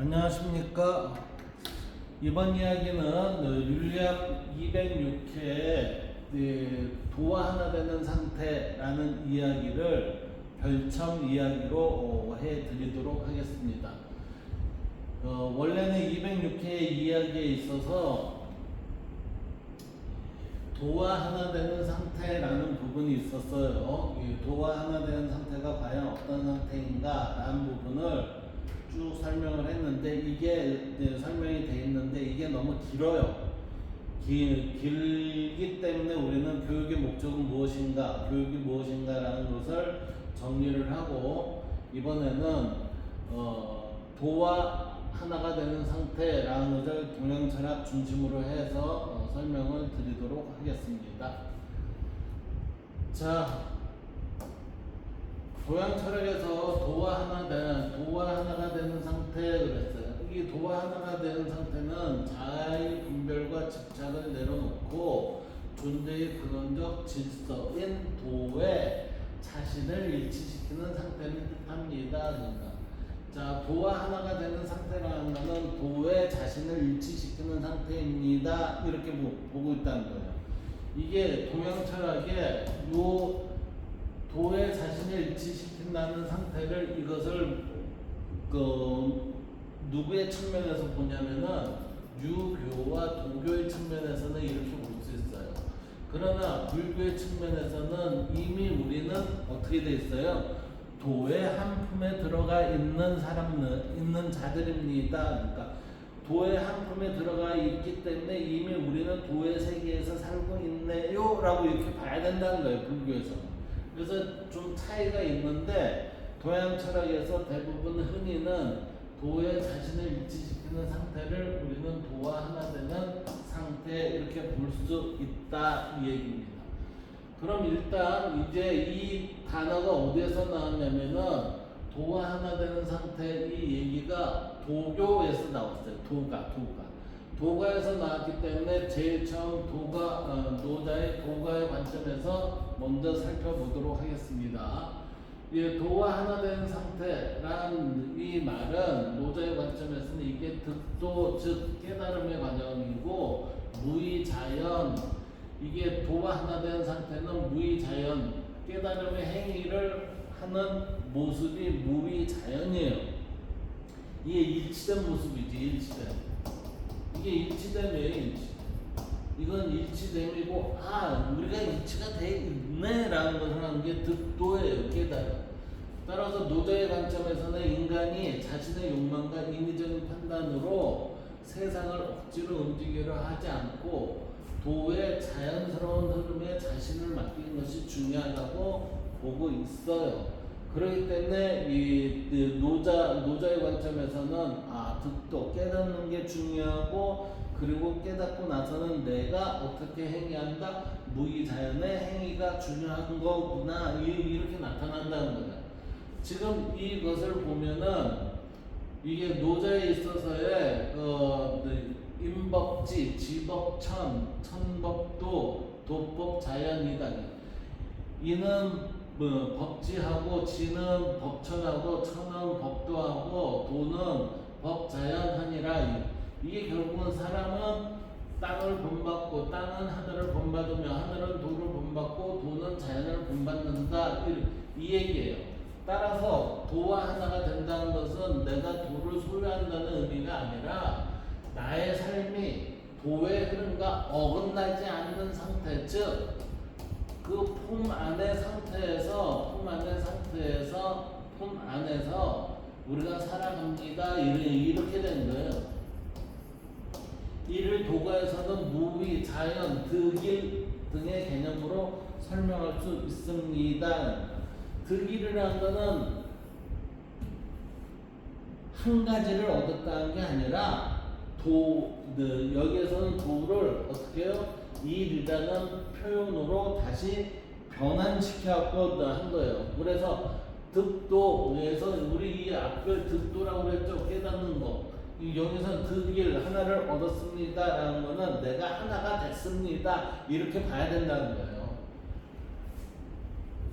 안녕하십니까. 이번 이야기는 윤리학 206회의 도와 하나 되는 상태라는 이야기를 별첨 이야기로 해드리도록 하겠습니다. 원래는 206회 이야기에 있어서 도와 하나 되는 상태라는 부분이 있었어요. 이 도와 하나 되는 상태가 과연 어떤 상태인가 라는 부분을 쭉 설명을 했는데 이게 설명이 돼 있는데 이게 너무 길어요. 길기 때문에 우리는 교육의 목적은 무엇인가 라는 것을 정리를 하고 이번에는 도와 하나가 되는 상태라는 것을 동양철학 중심으로 해서 설명을 드리도록 하겠습니다. 자, 동양철학에서 도와 하나가 되는 상태 그랬어요. 이 도와 하나가 되는 상태는 자아의 분별과 집착을 내려놓고 존재의 근원적 질서인 도에 자신을 일치시키는 상태를 뜻합니다. 그러니까 자, 도와 하나가 되는 상태라는 것은 도에 자신을 일치시키는 상태입니다. 이렇게 보고 있다는 거예요. 이게 동양철학의 도에 자신을 일치시킨다는 상태를 이것을 누구의 측면에서 보냐면은 유교와 도교의 측면에서는 이렇게 볼 수 있어요. 그러나 불교의 측면에서는 이미 우리는 어떻게 돼 있어요? 도의 한 품에 들어가 있는 자들입니다. 그러니까 도의 한 품에 들어가 있기 때문에 이미 우리는 도의 세계에서 살고 있네요라고 이렇게 봐야 된다는 거예요. 불교에서는. 그래서 좀 차이가 있는데 동양 철학에서 대부분 흔히는 도에 자신을 일치시키는 상태를 우리는 도와 하나 되는 상태 이렇게 볼 수 있다 이 얘기입니다. 그럼 일단 이제 이 단어가 어디에서 나왔냐면은 도와 하나 되는 상태 이 얘기가 도교에서 나왔어요. 도가에서 나왔기 때문에 제일 처음 노자의 도가의 관점에서 먼저 살펴보도록 하겠습니다. 이 도와 하나 되는 상태란 이 말은 노자의 관점에서는 이게 득도 즉 깨달음의 과정이고 무의자연 이게 도와 하나 되는 상태는 무의자연 깨달음의 행위를 하는 모습이 무의자연이에요. 이게 일치된 모습이지 이게 일치됨이에요. 이건 일치됨이고 우리가 일치가 돼 있네라는 것을 하는 게 득도예요. 깨달음. 따라서 노자의 관점에서는 인간이 자신의 욕망과 인위적인 판단으로 세상을 억지로 움직이려 하지 않고 도의 자연스러운 흐름에 자신을 맡기는 것이 중요하다고 보고 있어요. 그렇기 때문에 이 노자의 관점에서는 득도 깨닫는 게 중요하고 그리고 깨닫고 나서는 내가 어떻게 행위한다 무의자연의 행위가 중요한 거구나 이렇게 나타난다는 거예요. 지금 이것을 보면은 이게 노자에 있어서의 임법지, 지법천, 천법도, 도법 자연이다. 이는 법지하고 지는 법천하고 천은 법도하고 도는 법자연하니라. 이게 결국은 사람은 땅을 본받고 땅은 하늘을 본받으며 하늘은 도를 본받고 도는 자연을 본받는다 이 얘기예요. 따라서 도와 하나가 된다는 것은 내가 도를 소유한다는 의미가 아니라 나의 삶이 도의 흐름과 어긋나지 않는 상태 즉 그 품 안에서 우리가 살아갑니다. 이렇게 된 거예요. 이를 도가에서는 무위, 자연, 득일 등의 개념으로 설명할 수 있습니다. 득일이라는 것은 한 가지를 얻었다는 게 아니라 여기에서는 도를 어떻게 해요? 일이라는 표현으로 다시 변환시켜갖고 한 거예요. 그래서 득도에서 우리 이 앞을 득도라고 그랬죠. 깨닫는 거. 여기서 득일 하나를 얻었습니다라는 거는 내가 하나가 됐습니다. 이렇게 봐야 된다는 거예요.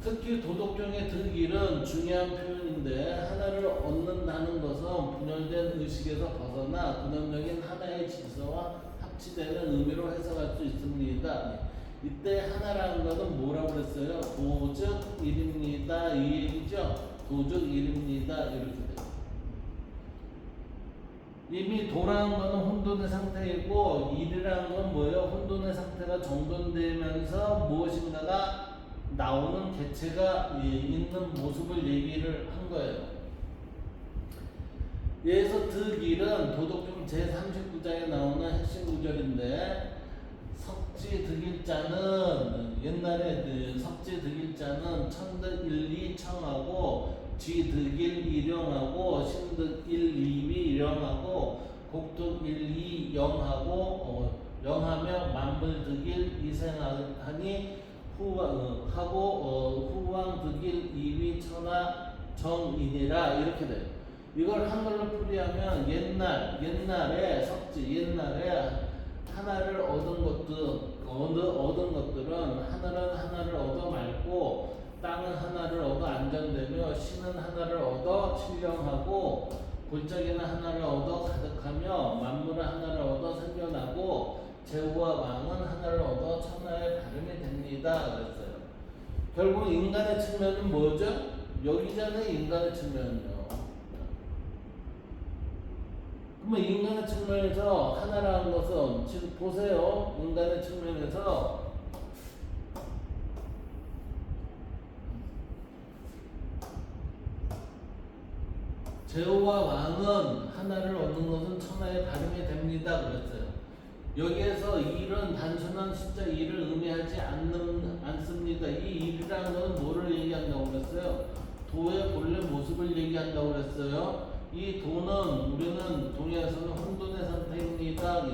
특히 도덕경의 득일은 중요한 표현인데 하나를 얻는다는 것은 분열된 의식에서 벗어나 근원적인 하나의 질서와 합치되는 의미로 해석할 수 있습니다. 이때 하나라는 것은 뭐라고 그랬어요? 도적일입니다. 이 얘기죠? 도적일입니다. 이렇게 돼요. 이미 도라는 것은 혼돈의 상태이고 일이라는 건 뭐예요? 혼돈의 상태가 정돈되면서 무엇인가가 나오는 개체가 있는 모습을 얘기를 한 거예요. 여기서 득일은 도덕경 제39장에 나오는 핵심 구절인데 석지 득일자는 옛날에 그 석지 득일자는 천득 일리 청하고 쥐득일 일영하고 신득일 이위 일영하고 곡득 일이 영하고 영하며 만물득일 이생하니 후왕득일 이위 천하 정인이라 이렇게 돼요. 이걸 한글로 풀이하면 옛날에 석지 옛날에 하나를 얻은 것들은 하늘은 하나를 얻어 맑고 땅은 하나를 얻어 안정되며 신은 하나를 얻어 신령하고 골짜기는 하나를 얻어 가득하며 만물은 하나를 얻어 생겨나고 제후와 왕은 하나를 얻어 천하의 발음이 됩니다. 그랬어요. 결국 인간의 측면은 뭐죠? 여기잖아요. 인간의 측면은요. 그러면 인간의 측면에서 하나라는 것은 지금 보세요. 인간의 측면에서 제후와 왕은 하나를 얻는 것은 천하의 발음이 됩니다. 그랬어요. 여기에서 일은 단순한 숫자 1을 의미하지 않습니다. 이 1이라는 것은 뭐를 얘기한다고 그랬어요? 도의 본래 모습을 얘기한다고 그랬어요. 이 도는 우리는 동의에서는 혼돈의 상태입니다.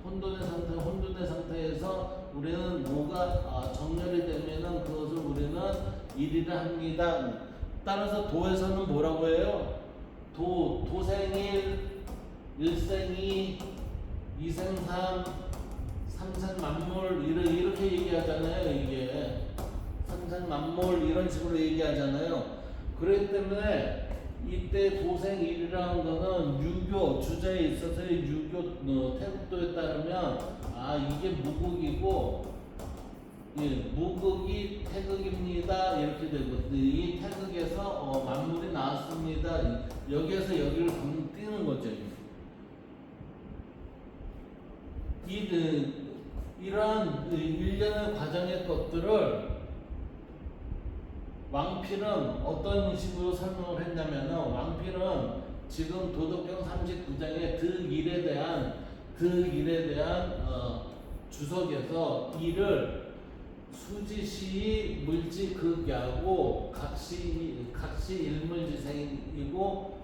혼돈의 상태에서 우리는 뭐가 정렬이 되면은 그것을 우리는 일이라 합니다. 따라서 도에서는 뭐라고 해요? 도생일, 일생이, 이생삼, 삼생만물 이렇게 얘기하잖아요. 이게 삼생만물 이런 식으로 얘기하잖아요. 그렇기 때문에 이때 도생일이라는 거는 유교 주제에 있어서의 유교 태극도에 따르면 이게 무극이고 무극이 태극입니다. 이렇게 되고 이 태극에서 만물이 나왔습니다. 여기에서 여기를 띄는 거죠. 이러한 일련의 과정의 것들을 왕필은 어떤 식으로 설명을 했냐면 왕필은 지금 도덕경 39장의 득일에 대한 주석에서 이를 수지시 물지극야고 각시 일물지생이고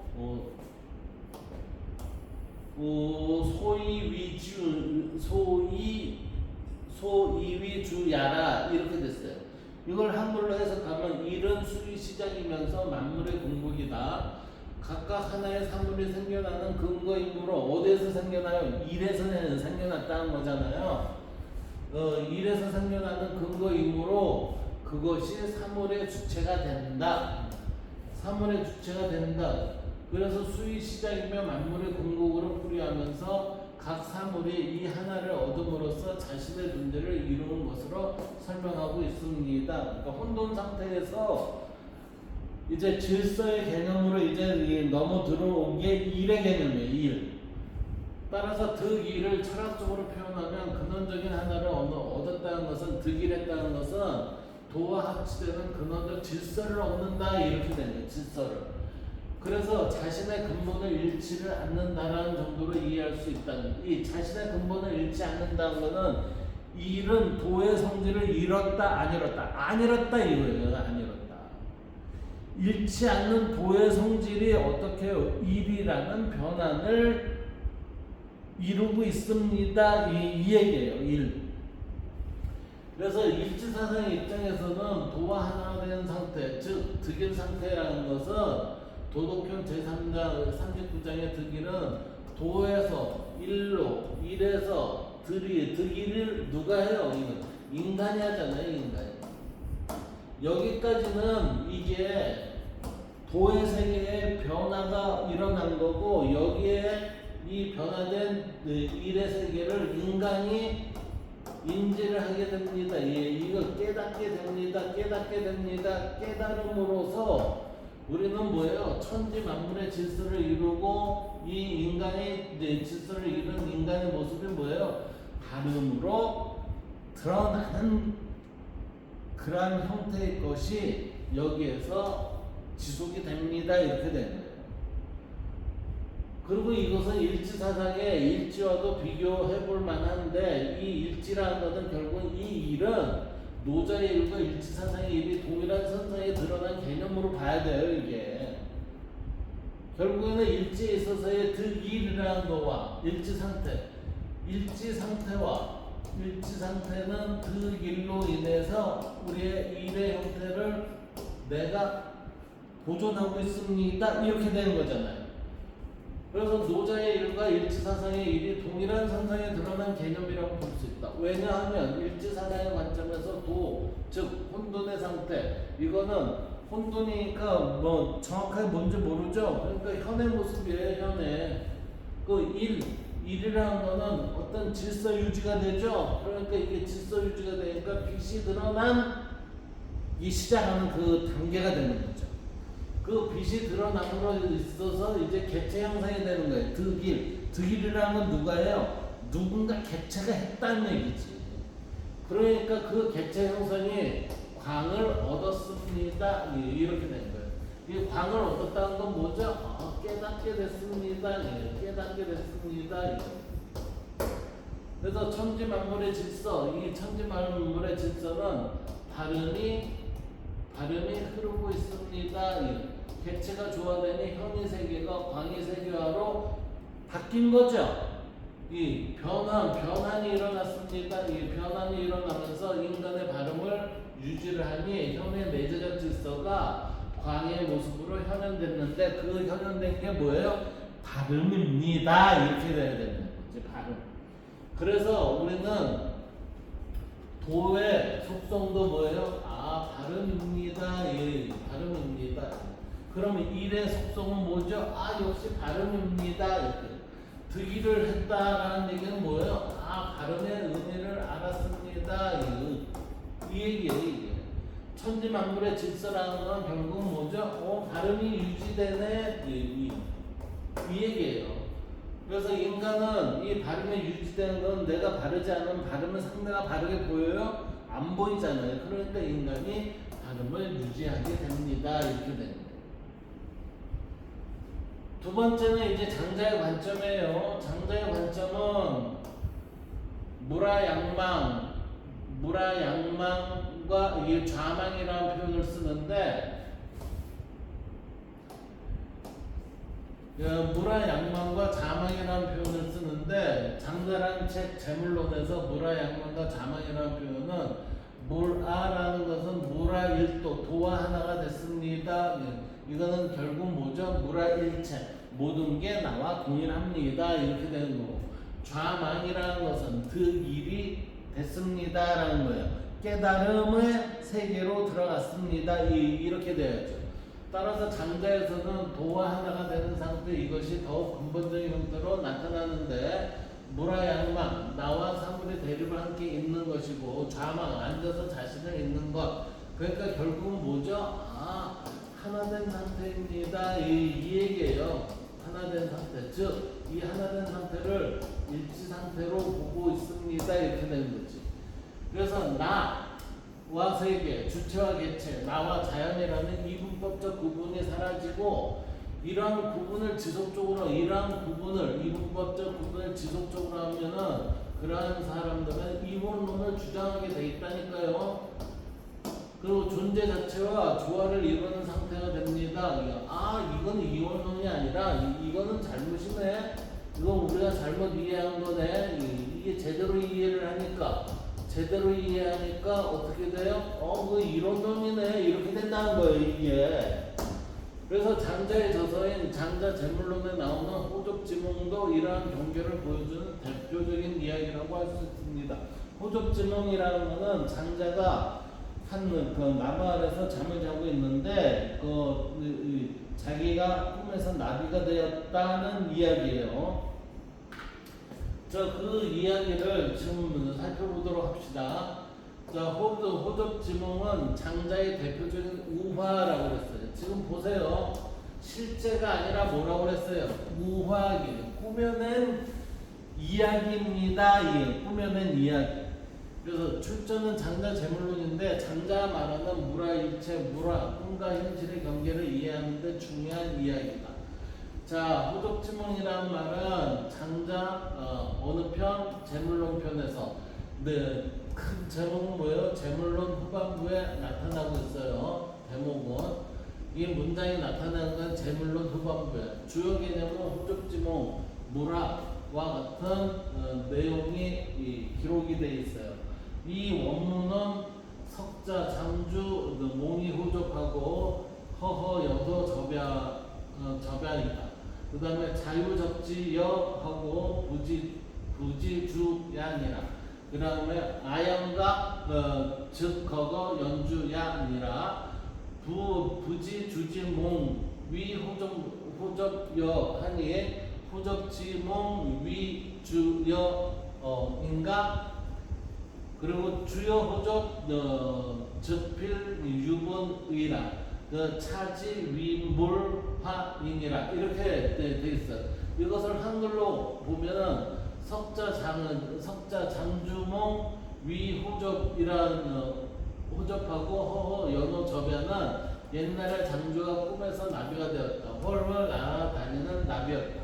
소이위주야라 이렇게 됐어요. 이걸 한글로 해석하면 일은 수의 시작이면서 만물의 공복이다. 각각 하나의 사물이 생겨나는 근거이므로 어디에서 생겨나요? 일에서 생겨났다는 거잖아요. 일에서 생겨나는 근거이므로 그것이 사물의 주체가 된다. 사물의 주체가 된다. 그래서 수의 시작이며 만물의 공복으로 풀이하면서 각 사물이 이 하나를 얻음으로써 자신의 존재를 이루는 것으로 설명하고 있습니다. 그러니까 혼돈 상태에서 이제 질서의 개념으로 이제 넘어 들어온 게 일의 개념이에요. 일. 따라서 득일을 철학적으로 표현하면 근원적인 하나를 얻었다는 것은 득일했다는 것은 도와 합치되는 근원적 질서를 얻는다 이렇게 되는 거예요. 질서를. 그래서 자신의 근본을 잃지를 않는다라는 정도로 이해할 수 있다는 이 자신의 근본을 잃지 않는다는 것은 일은 도의 성질을 잃었다 안 잃었다 이거예요. 안 잃었다. 잃지 않는 도의 성질이 어떻게 일이라는 변환을 이루고 있습니다. 이 얘기예요. 일. 그래서 일지사상의 입장에서는 도와 하나가 된 상태, 즉 득일 상태라는 것은 도덕경 제3장 39장의 득일은 도에서 일에서 득일을 누가 해요? 인간이 하잖아요. 인간이. 여기까지는 이게 도의 세계에 변화가 일어난 거고 여기에 이 변화된 일의 세계를 인간이 인지를 하게 됩니다. 예, 이걸 깨닫게 됩니다. 깨닫게 됩니다. 깨달음으로써 우리는 뭐예요? 천지 만물의 질서를 이루고 이 인간의 질서를 이루는 인간의 모습이 뭐예요? 발음으로 드러나는 그러한 형태의 것이 여기에서 지속이 됩니다. 이렇게 되는 거예요. 그리고 이것은 일지사상의 일지와도 비교해 볼 만한데 이 일지라는 것은 결국 이 일은 노자의 일과 일지사상의 일이 동일한 선상에 드러난 개념으로 봐야 돼요. 이게 결국에는 일지에 있어서의 득일이라는 거와 일지상태 일지상태는 득일로 인해서 우리의 일의 형태를 내가 보존하고 있습니다. 이렇게 되는 거잖아요. 그래서 노자의 일과 일지사상의 일이 동일한 선상에 드러난 개념이라고 볼 수 있다. 왜냐하면 일지사상의 관점에서 도, 즉 혼돈의 상태, 이거는 혼돈이니까 뭐 정확하게 뭔지 모르죠. 그러니까 현의 모습이에요. 현의 그 일이라는 거는 어떤 질서 유지가 되죠. 그러니까 이게 질서 유지가 되니까 빛이 드러난 이 시작하는 그 단계가 되는 거죠. 그 빛이 드러남으로 있어서 이제 개체 형성이 되는 거예요. 득일이라는 건 누가예요? 누군가 개체가 했다는 얘기지. 그러니까 그 개체 형성이 광을 얻었습니다. 이렇게 되는 거예요. 이 광을 얻었다는 건 뭐죠? 깨닫게 됐습니다. 깨닫게 됐습니다. 그래서 천지 만물의 질서, 이 천지 만물의 질서는 발음이 흐르고 있습니다. 객체가 조화되니 현의 세계가 광의 세계화로 바뀐 거죠. 이 변환이 일어났습니다. 이 변환이 일어나면서 인간의 발음을 유지를 하니 현의 내재적 질서가 광의 모습으로 현현됐는데 그 현현된 게 뭐예요? 발음입니다. 이렇게 돼야 되는 거지. 발음. 그래서 우리는 도의 속성도 뭐예요? 발음입니다. 예, 발음입니다. 그러면 일의 속성은 뭐죠? 역시 발음입니다. 이렇게. 득일을 했다라는 얘기는 뭐예요? 발음의 의미를 알았습니다. 이 얘기예요, 이게. 천지 만물의 질서라는 건 결국은 뭐죠? 발음이 유지되네. 이 얘기예요. 그래서 인간은 이 발음이 유지되는 건 내가 바르지 않은 발음은 상대가 바르게 보여요? 안 보이잖아요. 그러니까 인간이 발음을 유지하게 됩니다. 이렇게 되는 거예요. 두 번째는 이제 장자의 관점이에요. 장자의 관점은 무라양망과 이 좌망이라는 표현을 쓰는데 무라양망과 좌망이라는 표현을 쓰는데 장자란 책 재물론에서 무라양망과 좌망이라는 표현은 무라라는 것은 무라일도 도와 하나가 됐습니다. 이거는 결국 뭐죠? 무라일체 모든 게 나와 동일합니다. 이렇게 되는 거고 좌망이라는 것은 득일이 됐습니다라는 거예요. 깨달음의 세계로 들어갔습니다. 이렇게 되어야죠. 따라서 장자에서는 도와 하나가 되는 상태 이것이 더욱 근본적인 형태로 나타나는데 무라양망 나와 사물의 대립을 함께 있는 것이고 좌망 앉아서 자신을 있는 것 그러니까 결국은 뭐죠? 하나된 상태입니다. 이 얘기예요. 하나된 상태 즉 이 하나된 상태를 일치 상태로 보고 있습니다. 이렇게 되는 거지. 그래서 나와 세계, 주체와 개체, 나와 자연이라는 이분법적 구분이 사라지고 이러한 구분을 지속적으로 이분법적 구분을 지속적으로 하면은 그러한 사람들은 이원론을 주장하게 돼 있다니까요. 그리고 존재 자체와 조화를 이루는 상태가 됩니다. 이건 이원론이 아니라 이거는 잘못이네. 이건 우리가 잘못 이해한 거네. 이게 제대로 이해하니까 어떻게 돼요? 그 이론론이네. 이렇게 된다는 거예요, 이게. 그래서 장자의 저서인 장자 재물론에 나오는 호접지몽도 이러한 경계를 보여주는 대표적인 이야기라고 할 수 있습니다. 호접지몽이라는 것은 장자가 그 나무 아래서 잠을 자고 있는데 자기가 꿈에서 나비가 되었다는 이야기예요. 그 이야기를 지금 살펴보도록 합시다. 호접지몽은 장자의 대표적인 우화라고 그랬어요. 지금 보세요. 실제가 아니라 뭐라고 그랬어요? 우화이에요. 꾸며낸 이야기입니다. 꾸며낸 이야기. 그래서 출전은 장자 제물론인데 장자가 말하는 무라일체, 꿈과 현실의 경계를 이해하는 데 중요한 이야기다. 자, 호접지몽이라는 말은 장자 어느 편? 제물론 편에서 큰 제목은 뭐예요? 제물론 후반부에 나타나고 있어요. 대목은 이 문장이 나타나는 건 제물론 후반부에 주요 개념은 호접지몽, 무라와 같은 내용이 기록이 되어 있어요. 이 원문은 석자, 장주, 몽이 호접하고 허허, 여서, 접야이다. 그 다음에 자유적지여하고 부지주야니라. 그 다음에 아영각, 즉 거거 연주야니라. 부지주지몽 위 호접여 하니 호접지몽 위주여인가. 그리고 주요 호접 즉필 유본의라. 차지 위물화인이라 이렇게 돼 있어요. 이것을 한글로 보면은 석자 장주몽 위호접이라는 호접하고 허허 연호 접야는 옛날에 장주가 꿈에서 나비가 되었다. 헐헐 날아다니는 나비였다.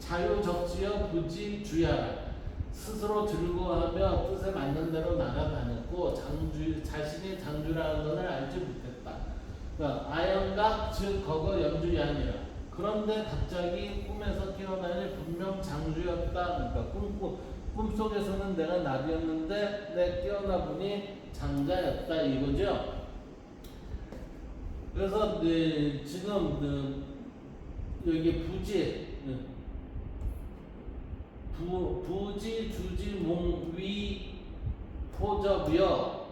자유적지여 부지주야라. 스스로 즐거워하며 뜻에 맞는 대로 날아다녔고 자신이 장주라는 것을 알지 못했다. 그러니까 아영각 즉 거거 연주야니라. 그런데 갑자기 꿈에서 깨어나니 분명 장주였다. 그러니까 꿈속에서는 내가 나비였는데 내 깨어나 보니 장자였다 이거죠. 그래서 지금 여기 부지 주지 몽위 호접여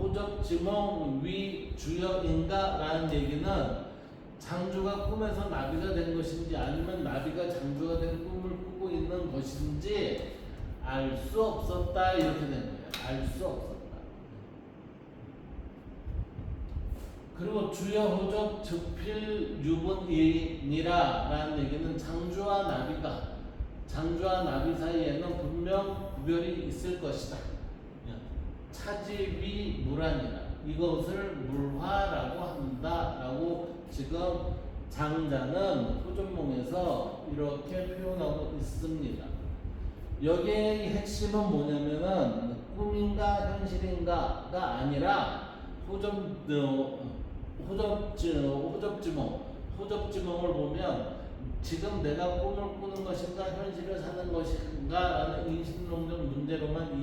호접지몽 위 주여인가라는 얘기는 장주가 꿈에서 나비가 된 것인지 아니면 나비가 장주가 된 꿈을 꾸고 있는 것인지 알 수 없었다 이렇게 된 거예요. 알 수 없었다. 그리고 주여 호접 즉필 유본이니라 라는 얘기는 장주와 나비 사이에는 분명 구별이 있을 것이다. 차지위 물아니라. 이것을 물화라고 한다라고 지금 장자는 호접몽에서 이렇게 표현하고 있습니다. 여기의 핵심은 뭐냐면은 꿈인가 현실인가가 아니라 호접지몽을 보면 지금 내가 꿈을 꾸는 것인가 현실을 사는 것인가 라는 인식론적 문제로만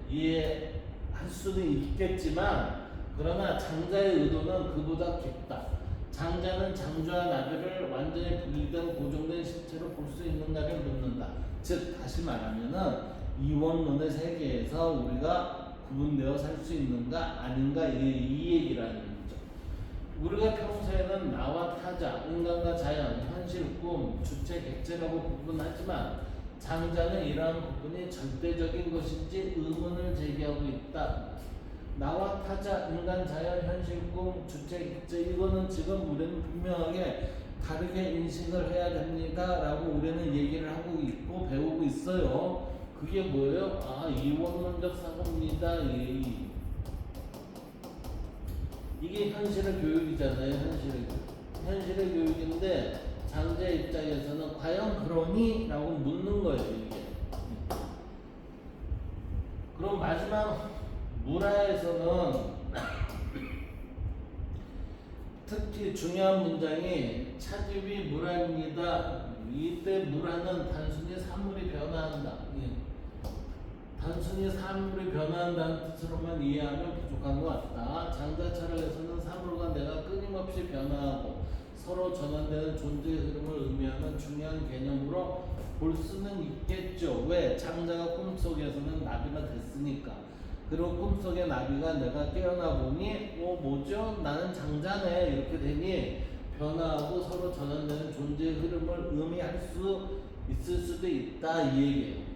이해할 수는 있겠지만 그러나 장자의 의도는 그보다 깊다. 장자는 장주와 나비를 완전히 분리된 고정된 실체로 볼 수 있는가를 묻는다. 즉 다시 말하면은 이원론의 세계에서 우리가 구분되어 살 수 있는가 아닌가 이 얘기라는 거죠. 우리가 평소에는 나와 타자, 인간과 자연, 현실, 꿈, 주체, 객체라고 구분하지만 장자는 이러한 구분이 절대적인 것인지 의문을 제기하고 있다. 나와 타자, 인간, 자연, 현실, 꿈, 주체, 객체 이거는 지금 우리는 분명하게 다르게 인식을 해야 됩니다 라고 우리는 얘기를 하고 있고 배우고 있어요. 그게 뭐예요? 이원론적 사고입니다. 이게 현실의 교육이잖아요. 현실의 교육인데 장자의 입장에서는 과연 그러니? 라고 묻는 거예요. 이게. 그럼 마지막 무라에서는 특히 중요한 문장이 차지위 무라입니다. 이때 무라는 단순히 사물이 변화한다. 단순히 사물이 변화한다는 뜻으로만 이해하면 부족한 것 같다. 장자 철학에서는 사물과 내가 끊임없이 변화하고 서로 전환되는 존재의 흐름을 의미하는 중요한 개념으로 볼 수는 있겠죠. 왜? 장자가 꿈속에서는 나비가 됐으니까. 그리고 꿈속에 나비가 내가 깨어나 보니 뭐죠? 나는 장자네 이렇게 되니 변화하고 서로 전환되는 존재의 흐름을 의미할 수 있을 수도 있다 이 얘기예요.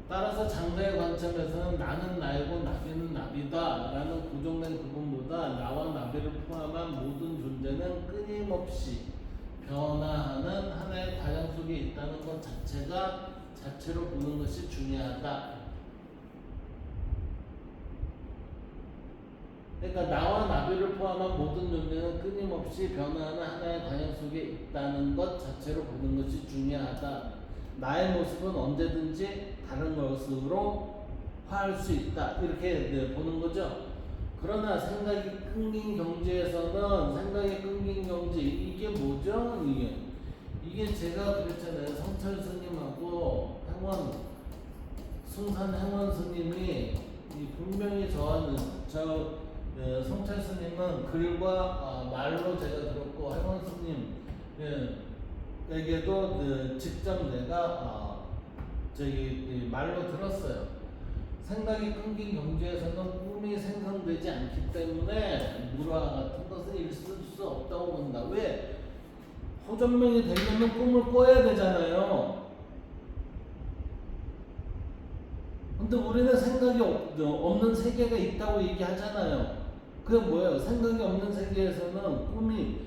따라서 장자의 관점에서는 나는 나이고 나비는 나비다 라는 고정된 부분보다 나와 나비를 포함한 모든 존재는 끊임없이 변화하는 하나의 과정 속에 있다는 것 자체가 자체로 보는 것이 중요하다. 그러니까 나와 나비를 포함한 모든 존재는 끊임없이 변화하는 하나의 과정 속에 있다는 것 자체로 보는 것이 중요하다. 나의 모습은 언제든지 다른 것으로 화할 수 있다. 이렇게 보는 거죠. 그러나 생각이 끊긴 경지에서는 생각이 끊긴 경지 이게 뭐죠? 이게 제가 그랬잖아요. 성철 스님하고 행원 승산 행원 스님이 분명히 성철 스님은 글과 말로 제가 들었고 행원 스님에게도 직접 내가 말로 들었어요. 생각이 끊긴 경지에서는 꿈이 생성되지 않기 때문에 물화 같은 것은 있을 수 없다고 본다. 왜? 호전명이 되려면 꿈을 꿔야 되잖아요. 근데 우리는 생각이 없는 세계가 있다고 얘기하잖아요. 그게 뭐예요? 생각이 없는 세계에서는 꿈이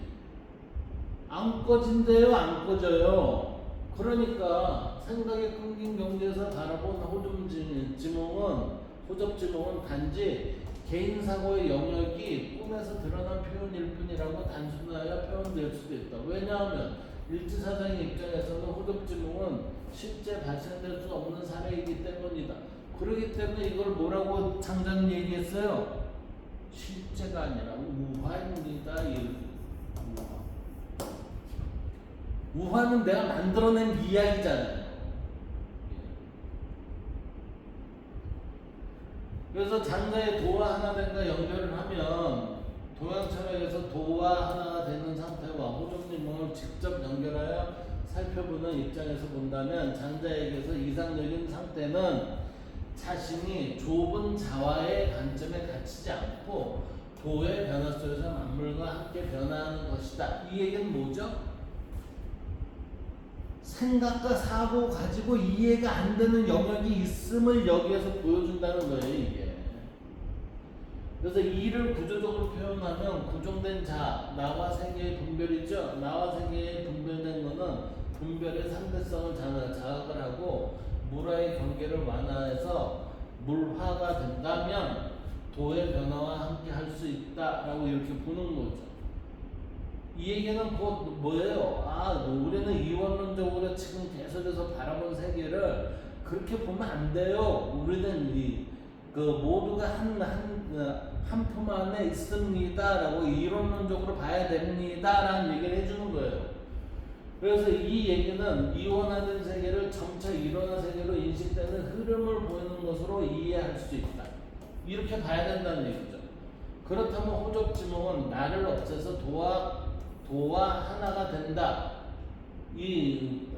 안 꺼진대요, 안 꺼져요. 그러니까 생각이 끊긴 경지에서 바라본 호접지몽은 단지 개인 사고의 영역이 꿈에서 드러난 표현일 뿐이라고 단순하여 표현될 수도 있다. 왜냐하면 일지사상의 입장에서는 호접지몽은 실제 발생될 수 없는 사례이기 때문이다. 그렇기 때문에 이걸 뭐라고 장자는 얘기했어요? 실제가 아니라 우화입니다. 우화는 내가 만들어낸 이야기잖아요. 그래서 장자의 도와 하나 된과 연결을 하면 동양철학에서 도와 하나가 되는 상태와 호접지몽을 직접 연결하여 살펴보는 입장에서 본다면 장자에게서 이상적인 상태는 자신이 좁은 자와의 관점에 갇히지 않고 도의 변화 속에서 만물과 함께 변화하는 것이다. 이 얘기는 뭐죠? 생각과 사고 가지고 이해가 안 되는 영역이 있음을 여기에서 보여준다는 거예요, 이게. 그래서 이를 구조적으로 표현하면 구종된 자, 나와 세계의 분별이죠. 나와 세계의 분별된 거는 분별의 상대성을 자각을 하고 물화의 경계를 완화해서 물화가 된다면 도의 변화와 함께 할 수 있다라고 이렇게 보는 거죠. 이 얘기는 곧 뭐예요? 우리는 이원론적으로 지금 계속해서 바라본 세계를 그렇게 보면 안 돼요. 우리는 모두가 한 품 안에 있습니다라고 이론론적으로 봐야 됩니다라는 얘기를 해주는 거예요. 그래서 이 얘기는 이원화된 세계를 점차 일원화 세계로 인식되는 흐름을 보이는 것으로 이해할 수 있다. 이렇게 봐야 된다는 얘기죠. 그렇다면 호접지몽은 나를 없애서 도와 하나가 된다.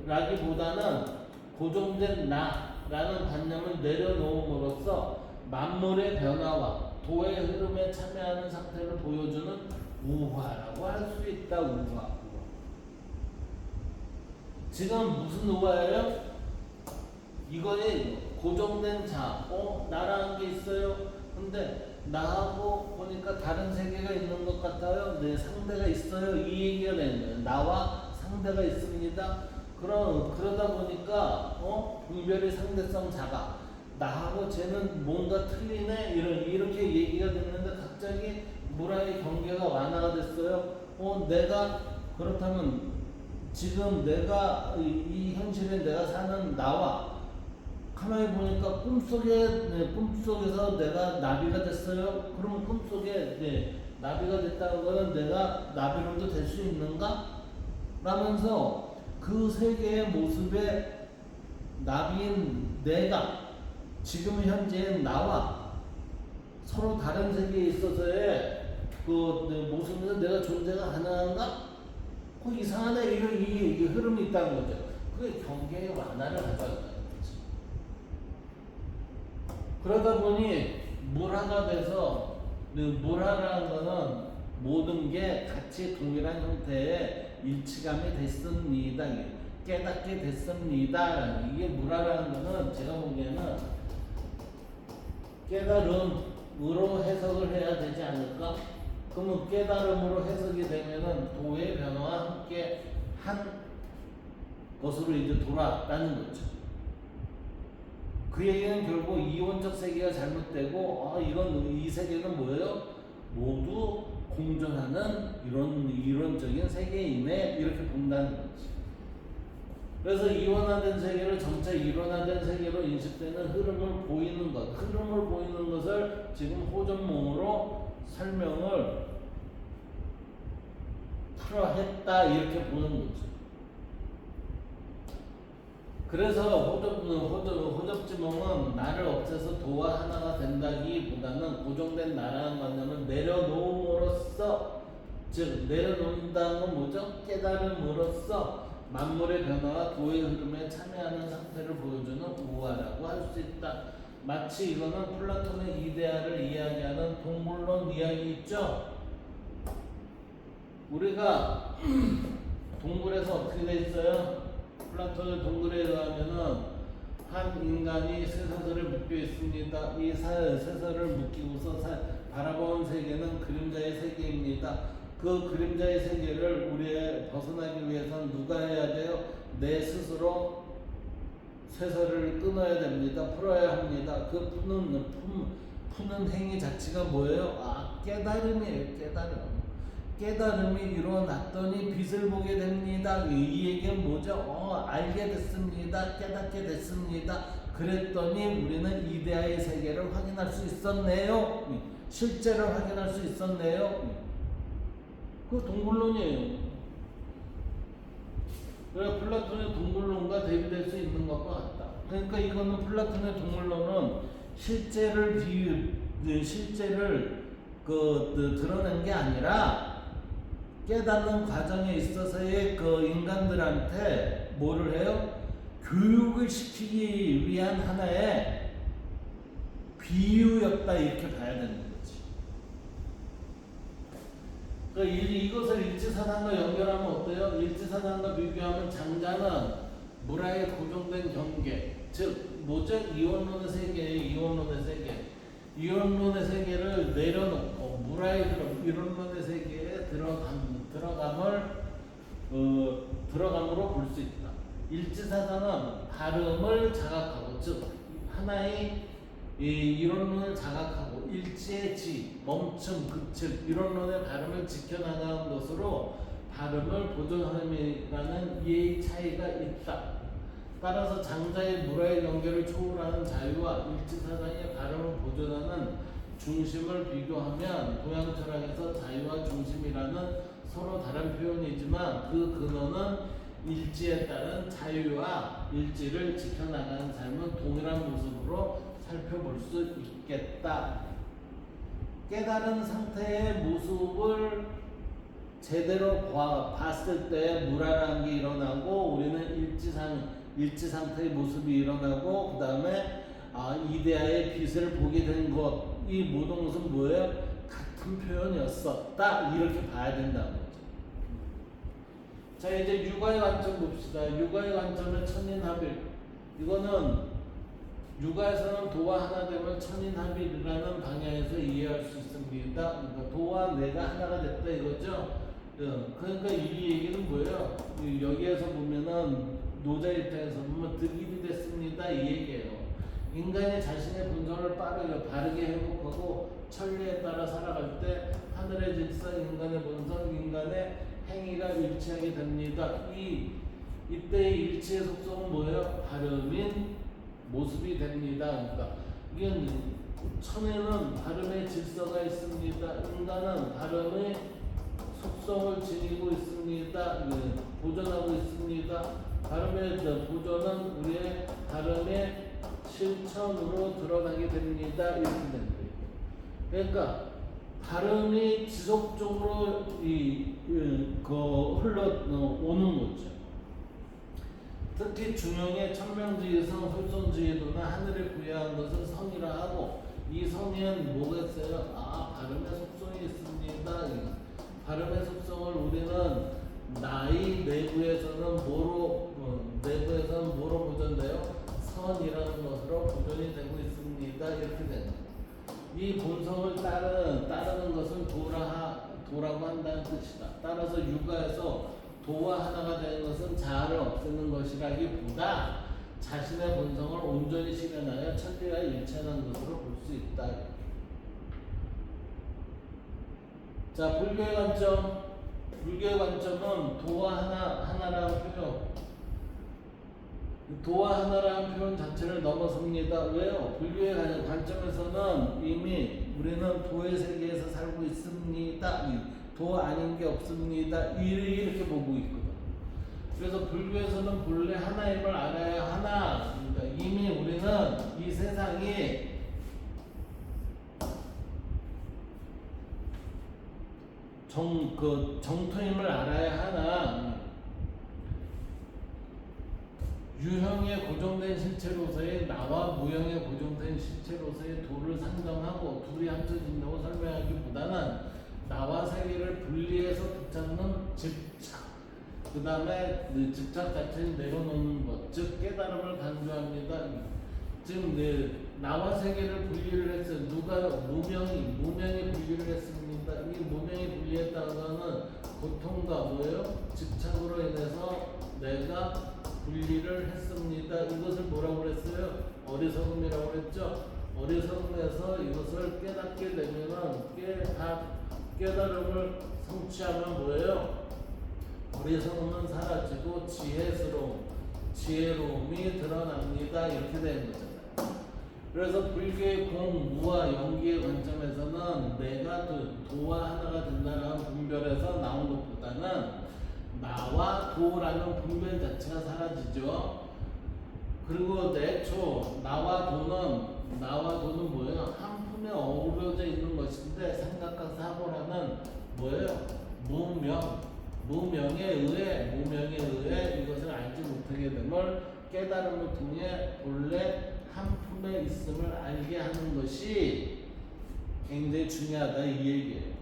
라기보다는 고정된 나라는 관념을 내려놓음으로써 만물의 변화와 도의 흐름에 참여하는 상태를 보여주는 우화라고 할 수 있다. 우화. 지금 무슨 우화예요? 이거에 고정된 자, 나라는 게 있어요. 근데 나하고 보니까 다른 세계가 있는 것 같아요. 네, 상대가 있어요. 이 얘기가 되는 거예요. 나와 상대가 있습니다. 그러다 보니까 분별의 상대성 자가 나하고 쟤는 뭔가 틀리네 이렇게 얘기가 됐는데 갑자기 물화의 경계가 완화가 됐어요. 내가 그렇다면 지금 내가 이 현실에 내가 사는 나와 가만히 보니까 꿈속에서 내가 나비가 됐어요. 그러면 꿈속에 나비가 됐다는 거는 내가 나비로도 될 수 있는가? 라면서 그 세계의 모습에 나비인 내가 지금 현재의 나와 서로 다른 세계에 있어서의 모습에서 내가 존재가 가능한가? 이상하네 이 흐름이 있다는 거죠. 그게 경계의 완화를 하자는 거지. 그러다 보니 물화가 돼서 물화라는 거는 모든 게 같이 동일한 형태의 일치감이 됐습니다. 깨닫게 됐습니다. 이게 물화라는 거는 제가 보기에는 깨달음으로 해석을 해야 되지 않을까? 그러면 깨달음으로 해석이 되면은 도의 변화와 함께 한 것으로 이제 돌아왔다는 거죠. 그 얘기는 결국 이원적 세계가 잘못되고 이 세계는 뭐예요? 모두 공존하는 이론적인 세계이네 이렇게 본다는 거지. 그래서 이원화된 세계를 점차 이론화된 세계로 인식되는 흐름을 보이는 것, 흐름을 보이는 것을 지금 호전몽으로 설명을 풀어했다 이렇게 보는 거죠. 그래서 호접지몽은 나를 없애서 도와 하나가 된다기보다는 고정된 나라는 관념을 내려놓음으로써, 즉 내려놓는다는 건 뭐죠? 깨달음으로써 만물의 변화와 도의 흐름에 참여하는 상태를 보여주는 우화라고 할 수 있다. 마치 이거는 플라톤의 이데아를 이야기하는 동물론 이야기 있죠? 우리가 동굴에서 어떻게 돼 있어요? 플라톤의 동굴에 의하면은 한 인간이 쇠사슬에 묶여 있습니다. 이 쇠사슬을 묶이고서 바라보는 세계는 그림자의 세계입니다. 그 그림자의 세계를 우리의 벗어나기 위해서는 누가 해야 돼요? 내 스스로 쇠사슬을 끊어야 됩니다. 풀어야 합니다. 그 푸는 행위 자체가 뭐예요? 깨달음이에요. 깨달음이 일어났더니 빛을 보게 됩니다. 이 얘기는 뭐죠? 알게 됐습니다. 깨닫게 됐습니다. 그랬더니 우리는 이데아의 세계를 확인할 수 있었네요. 실제를 확인할 수 있었네요. 그 동물론이에요. 그래 플라톤의 동물론과 대비될 수 있는 것과 같다. 그러니까 이거는 플라톤의 동물론은 실제를 드러낸 게 아니라 깨닫는 과정에 있어서의 그 인간들한테 뭐를 해요? 교육을 시키기 위한 하나의 비유였다 이렇게 봐야 되는 거지. 그러니까 이것을 일지사상과 연결하면 어때요? 일지사상과 비교하면 장자는 물화에 고정된 경계, 즉 뭐죠? 이원론의 세계에 이원론의 세계를 내려놓고 물화의 이론론의 세계에 들어감으로 볼 수 있다. 일지사상은 발음을 자각하고, 즉 하나의 이론론을 자각하고 일지의 지, 멈춤, 그측 이론론의 발음을 지켜나가는 것으로 발음을 보존함이라는 이해의 차이가 있다. 따라서 장자의 물화의 경계를 초월하는 자유와 일지사상의 발음을 보존하는 중심을 비교하면 동양 철학에서 자유와 중심이라는 서로 다른 표현이지만 그 근원은 일지에 따른 자유와 일지를 지켜나가는 삶은 동일한 모습으로 살펴볼 수 있겠다. 깨달은 상태의 모습을 제대로 봤을 때 물화라는 게 일어나고 우리는 일지 상태의 모습이 일어나고 그 다음에 이데아의 빛을 보게 된 것, 이 모든 것은 뭐예요? 같은 표현이었었다 이렇게 봐야 된다는 거죠. 자 이제 육아의 관점 봅시다. 육아의 관점은 천인합일. 이거는 육아에서는 도와 하나됨을 천인합일이라는 방향에서 이해할 수 있습니다. 그러니까 도와 내가 하나가 됐다 이거죠. 그러니까 이 얘기는 뭐예요? 여기에서 보면은 노자 입장에서 보면 득입이 됐습니다 이 얘기예요. 인간이 자신의 본성을 바르게 회복하고 천리에 따라 살아갈 때 하늘의 질서, 인간의 본성, 인간의 행위가 일치하게 됩니다. 이때의 일치의 속성은 뭐예요? 발음인 모습이 됩니다. 그러니까 이게 천에는 발음의 질서가 있습니다. 인간은 발음의 속성을 지니고 있습니다. 보존하고 있습니다. 발음의 보존은 우리의 발음의 실천으로 드러나게 됩니다. 이렇게 되는 거예요. 그러니까 발음이 지속적으로 흘러오는 거죠. 특히 중용의 천명주의성, 솔선주의도는 하늘에 부여한 것을 성이라 하고 이 성에는 뭐가 있어요? 아, 발음의 속성이 있습니다. 발음의 속성을 우리는 나이 내부에서는 뭐로 보존돼요? 선이라는 것으로 보존이 되고 있습니다. 이렇게 되는 거예요. 이 본성을 따르는 것은 도라고 한다는 뜻이다. 따라서 육아에서 도와 하나가 되는 것은 자아를 없애는 것이라기보다 자신의 본성을 온전히 실현하여 천지와 일체하는 것으로 볼 수 있다. 자, 불교의 관점. 불교의 관점은 도와 하나라는 표현. 도와 하나라는 표현 자체를 넘어섭니다. 왜요? 불교의 관점에서는 이미 우리는 도의 세계에서 살고 있습니다. 도 아닌 게 없습니다. 이렇게 보고 있거든. 그래서 불교에서는 본래 하나임을 알아야 하나. 그러니까 이미 우리는 이 세상이 정토임을 알아야 하나. 유형에 고정된 실체로서의 나와 무형에 고정된 실체로서의 도를 상정하고 둘이 합쳐진다고 설명하기보다는 나와 세계를 분리해서 붙잡는 집착, 그 다음에 집착 자체를 내려놓는 것, 즉 깨달음을 강조합니다. 지금 나와 세계를 분리를 했어요. 무명이 분리를 했습니다. 이 무명이 분리했다는 것은 고통과 뭐예요? 집착으로 인해서 내가 분리를 했습니다. 이것을 뭐라고 그랬어요? 어리석음이라고 그랬죠? 어리석음에서 이것을 깨닫게 되면은 깨달음을 성취하면 뭐예요? 어리석음은 사라지고 지혜로움이 드러납니다. 이렇게 되는 거잖아요. 그래서 불교의 공, 무와 영기의 관점에서는 내가 도와 하나가 된다는 분별에서 나온 것보다는 나와 도라는 분별 자체가 사라지죠. 그리고 내초 나와 도는 뭐예요? 한 품에 어우러져 있는 것인데 생각과 사고라는 뭐예요? 무명에 의해 이것을 알지 못하게 됨을 깨달음을 통해 본래 한 품에 있음을 알게 하는 것이 굉장히 중요하다 이 얘기예요.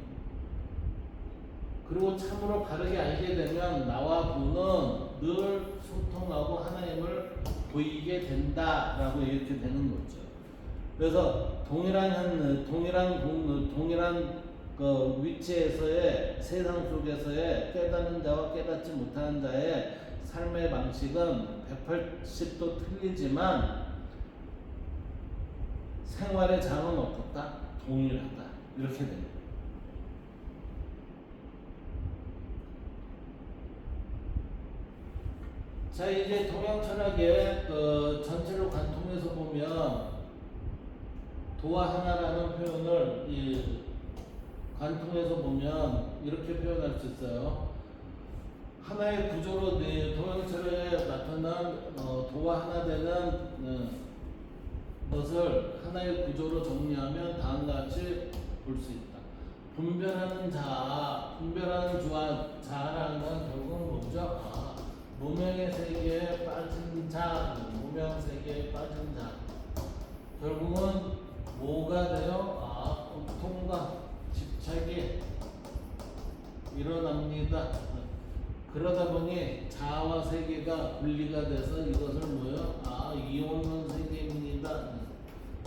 그리고 참으로 바르게 알게 되면 나와 도는 늘 소통하고 하나님을 보이게 된다라고 이렇게 되는 거죠. 그래서 동일한 그 위치에서의 세상 속에서의 깨닫는 자와 깨닫지 못하는 자의 삶의 방식은 180도 틀리지만 생활의 장은 어떻다? 동일하다. 이렇게 됩니다. 자, 이제 동양 철학의 전체를 관통해서 보면 도와 하나라는 표현을 관통해서 보면 이렇게 표현할 수 있어요. 하나의 구조로 동양 철학에 나타난 도와 하나 되는 것을 하나의 구조로 정리하면 다음과 같이 볼 수 있다. 분별하는 자라는 건 결국은 뭐죠? 무명의 세계에 빠진 자, 무명 세계에 빠진 자. 결국은 뭐가 돼요? 고통과 집착이 일어납니다. 그러다 보니 자아와 세계가 분리가 돼서 이것을 뭐예요? 이원론 세계입니다.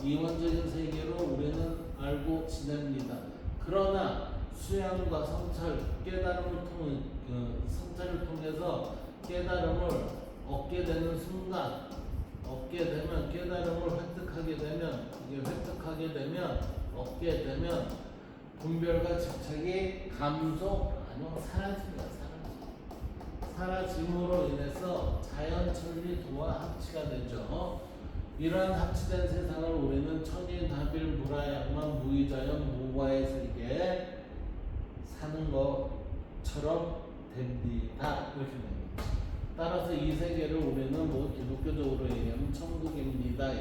이원적인 세계로 우리는 알고 지냅니다. 그러나 수양과 성찰, 성찰을 통해서 깨달음을 얻게 되는 순간, 깨달음을 획득하게 되면 분별과 집착이 사라집니다. 사라짐으로 인해서 자연천리 도와 합치가 되죠. 이러한 합치된 세상을 우리는 천인합일 무라양만 무의자연 무과의 세계에 사는 것처럼 됩니다. 이렇게 됩니다. 따라서 이 세계를 우리는 기독교적으로 얘기하면 천국입니다.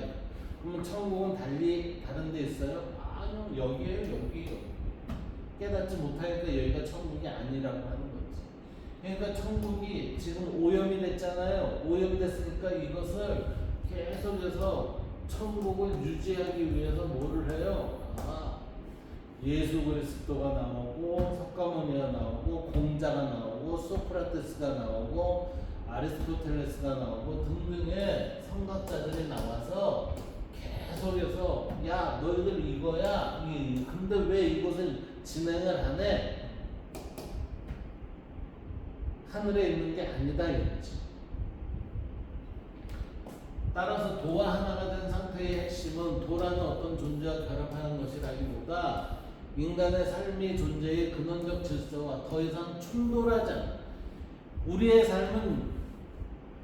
그러면 천국은 다른 데 있어요? 아니요, 여기에요. 깨닫지 못하니까 여기가 천국이 아니라고 하는 거지. 그러니까 천국이 지금 오염이 됐잖아요. 오염됐으니까 이것을 계속해서 천국을 유지하기 위해서 뭐를 해요? 예수 그리스도가 나오고 석가모니가 나오고 공자가 나오고 소크라테스가 나오고 아리스토텔레스가 나오고 등등의 성각자들이 나와서 계속해서 야 너희들 이거야 근데 왜 이것을 진행을 하네? 하늘에 있는 게 아니다 이거지. 따라서 도와 하나가 된 상태의 핵심은 도라는 어떤 존재와 결합하는 것이라기보다 인간의 삶의 존재의 근원적 질서와 더 이상 충돌하지 않아. 우리의 삶은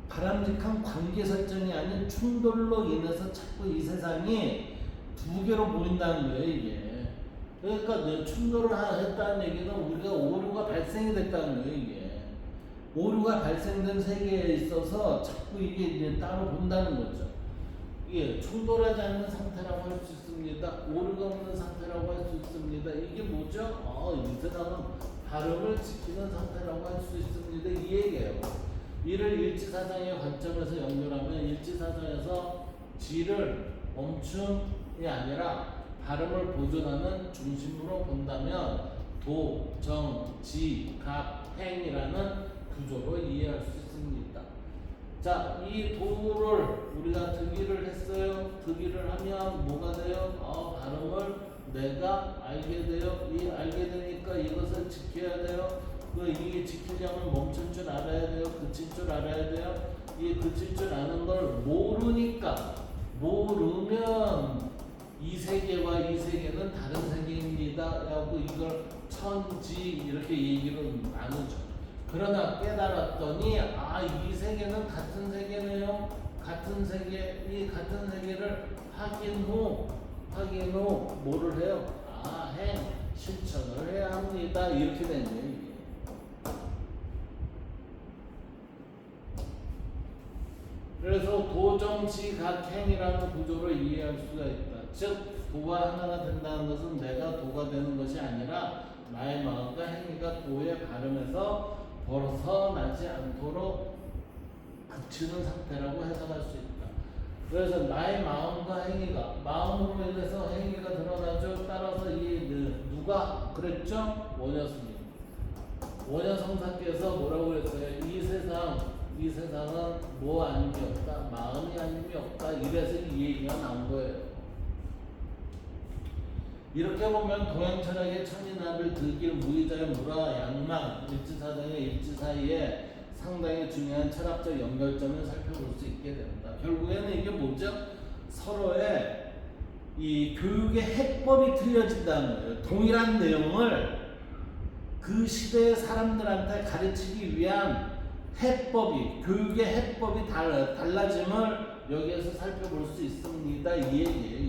바람직한 관계 설정이 아닌 충돌로 인해서 자꾸 이 세상이 두 개로 보인다는 거예요 이게. 그러니까 충돌을 했다는 얘기는 우리가 오류가 발생이 됐다는 거예요 이게. 오류가 발생된 세계에 있어서 자꾸 이게 이제 따로 본다는 거죠. 이게 충돌하지 않는 상태라고 할 수 있습니다. 오류가 없는 상태라고 할 수 있습니다. 이게 뭐죠? 이 세상은 발음을 지키는 상태라고 할 수 있습니다. 이 얘기예요. 이를 일지사상의 관점에서 연결하면 일지사상에서 지를 멈춤이 아니라 발음을 보존하는 중심으로 본다면 도, 정, 지, 갑, 행이라는 구조로 이해할 수 있습니다. 자, 이 도를 우리가 득의를 했어요. 득의를 하면 뭐가 돼요? 발음을 내가 알게 돼요. 이 알게 되니까 이것을 지켜야 돼요. 이게 지키려면 멈출 줄 알아야 돼요. 그칠 줄 알아야 돼요. 이 그칠 줄 아는 걸 모르니까 모르면 이 세계와 이 세계는 다른 세계입니다. 라고 이걸 천지 이렇게 얘기를 나누죠. 그러나 깨달았더니 이 세계는 같은 세계네요. 같은 세계, 이 같은 세계를 확인 후 뭐를 해요? 행, 실천을 해야 합니다. 이렇게 된 거예요. 이게. 그래서 도정지각행이라는 구조를 이해할 수가 있다. 즉 도가 하나가 된다는 것은 내가 도가 되는 것이 아니라 나의 마음과 행위가 도의 발음에서 벗어나지 않도록 그치는 상태라고 해석할 수 있다. 그래서 나의 마음과 행위가 마음으로 인해서 행위가 드러나죠. 따라서 누가 그랬죠? 원효스님. 원효성사께서 뭐라고 그랬어요? 이 세상은 뭐 아님이 없다. 마음이 아님이 없다. 이래서 이 얘기가 나온 거예요. 이렇게 보면 동양철학의 천인합을 득일 무의자의 무라 양막 일지사상의 일지 사이에 상당히 중요한 철학적 연결점을 살펴볼 수 있게 됩니다. 결국에는 이게 뭐죠? 서로의 이 교육의 해법이 틀려진다는 거예요. 동일한 내용을 그 시대의 사람들한테 가르치기 위한 교육의 해법이 달라짐을 여기에서 살펴볼 수 있습니다. 이 얘기예요.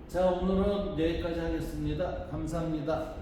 자, 오늘은 여기까지 하겠습니다. 감사합니다.